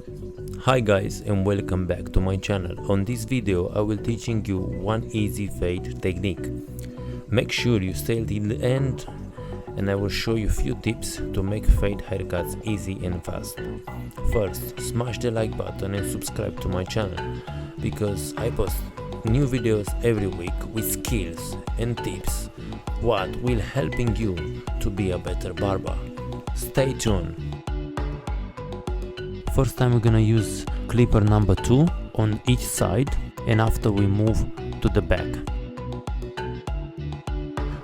Hi guys, and welcome back to my channel. On this video I will teaching you one easy fade technique. Make sure you stay till the end and I will show you a few tips to make fade haircuts easy and fast. First, smash the like button and subscribe to my channel because I post new videos every week with skills and tips what will helping you to be a better barber. Stay tuned. First time we're gonna use clipper number 2 on each side, and after we move to the back.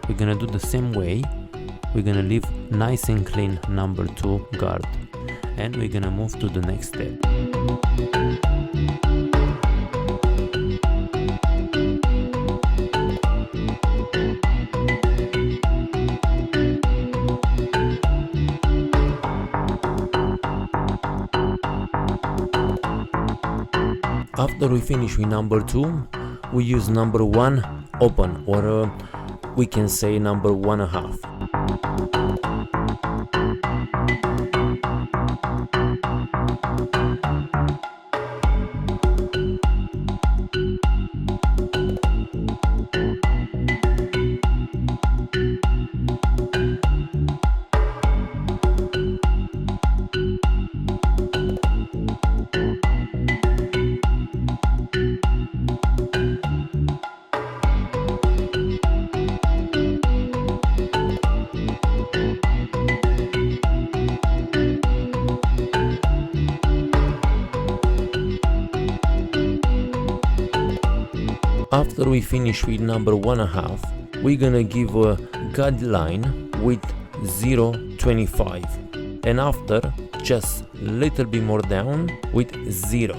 We're gonna do the same way. We're gonna leave nice and clean number 2 guard, and we're gonna move to the next step. After we finish with number 2, we use number 1 open, or we can say number 1.5. After we finish with number 1.5, we're gonna give a guideline with 0.25, and after just a little bit more down with 0.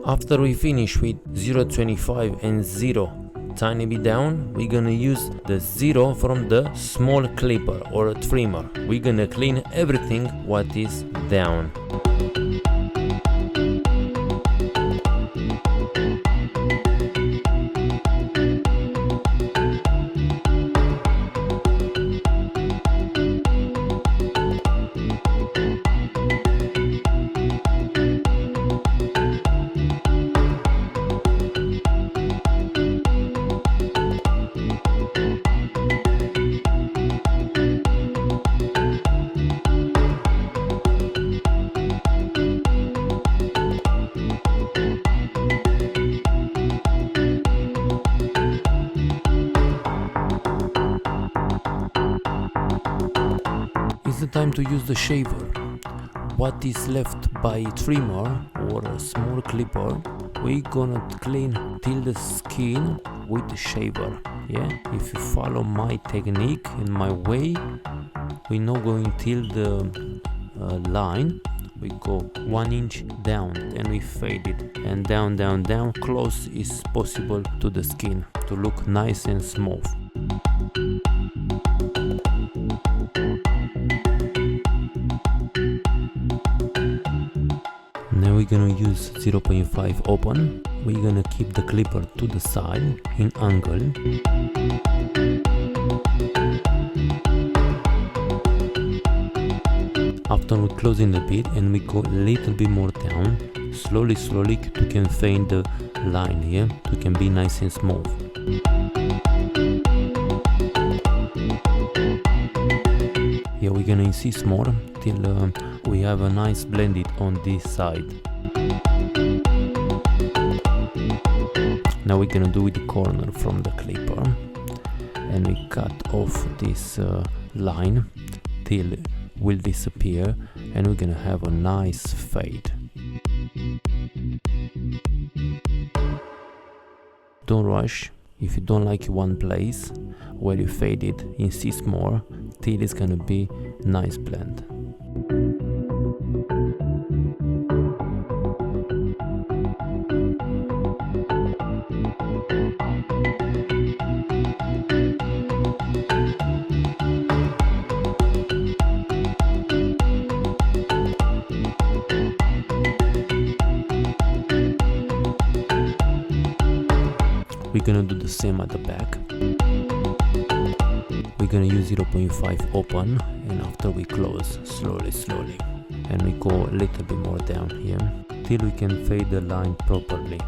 After we finish with 0.25 and 0 tiny bit down, we're gonna use the 0 from the small clipper or trimmer. We're gonna clean everything what is down. It's the time to use the shaver. What is left by trimmer or a small clipper, we're gonna clean till the skin with the shaver. Yeah, if you follow my technique and my way, we're not going till the line. We go 1 inch down and we fade it, and down, down, down, close is possible to the skin to look nice and smooth. Now we're gonna use 0.5 open. We're gonna keep the clipper to the side in angle. After we closing the bit and we go a little bit more down, slowly you can fade the line here, to can be nice and smooth. Yeah, we're gonna insist more till we have a nice blended on this side. Now we're gonna do with the corner from the clipper, and we cut off this line till it will disappear, and we're gonna have a nice fade. Don't rush. If you don't like one place where you fade it, insist more till it's gonna be nice blend. we're gonna do the same at the back. We're gonna use 0.5 open, and after we close slowly, and we go a little bit more down here till we can fade the line properly.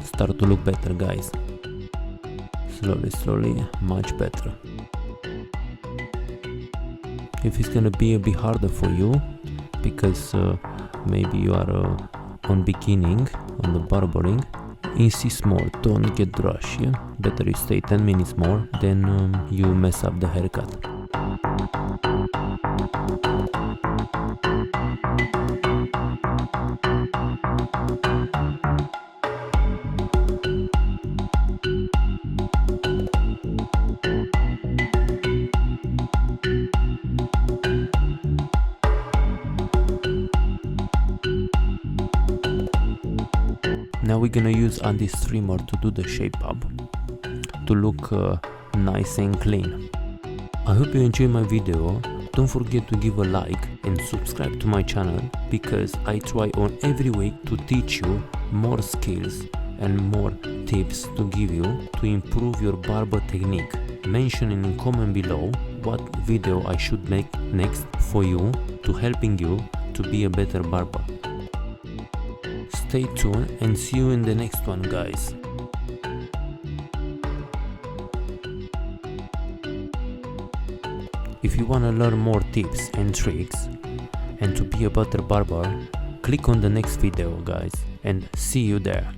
Start to look better, guys. Slowly, much better. If it's gonna be a bit harder for you because maybe you are on beginning on the barbering, insist more, don't get rush, yeah? Better you stay 10 minutes more than you mess up the haircut. Now we're gonna use anti-streamer to do the shape up, to look nice and clean. I hope you enjoyed my video. Don't forget to give a like and subscribe to my channel, because I try on every week to teach you more skills and more tips to give you to improve your barber technique. Mention in the comment below what video I should make next for you, to helping you to be a better barber. Stay tuned and see you in the next one, guys. If you wanna learn more tips and tricks and to be a better barber, click on the next video, guys, and see you there.